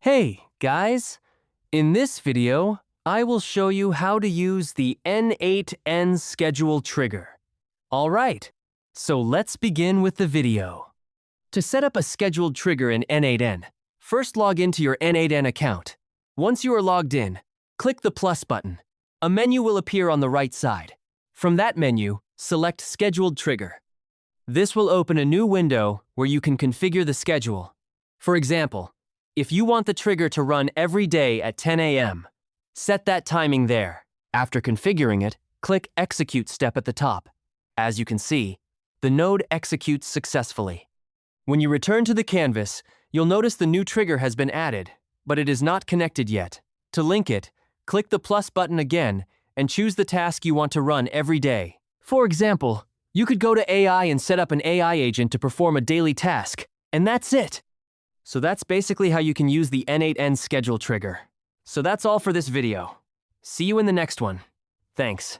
Hey, guys! In this video, I will show you how to use the n8n schedule trigger. Alright, so let's begin with the video. To set up a scheduled trigger in n8n, first log into your n8n account. Once you are logged in, click the plus button. A menu will appear on the right side. From that menu, select Scheduled Trigger. This will open a new window where you can configure the schedule. For example, if you want the trigger to run every day at 10 a.m., set that timing there. After configuring it, click Execute step at the top. As you can see, the node executes successfully. When you return to the canvas, you'll notice the new trigger has been added, but it is not connected yet. To link it, click the plus button again and choose the task you want to run every day. For example, you could go to AI and set up an AI agent to perform a daily task, and that's it. So that's basically how you can use the n8n schedule trigger. So that's all for this video. See you in the next one. Thanks.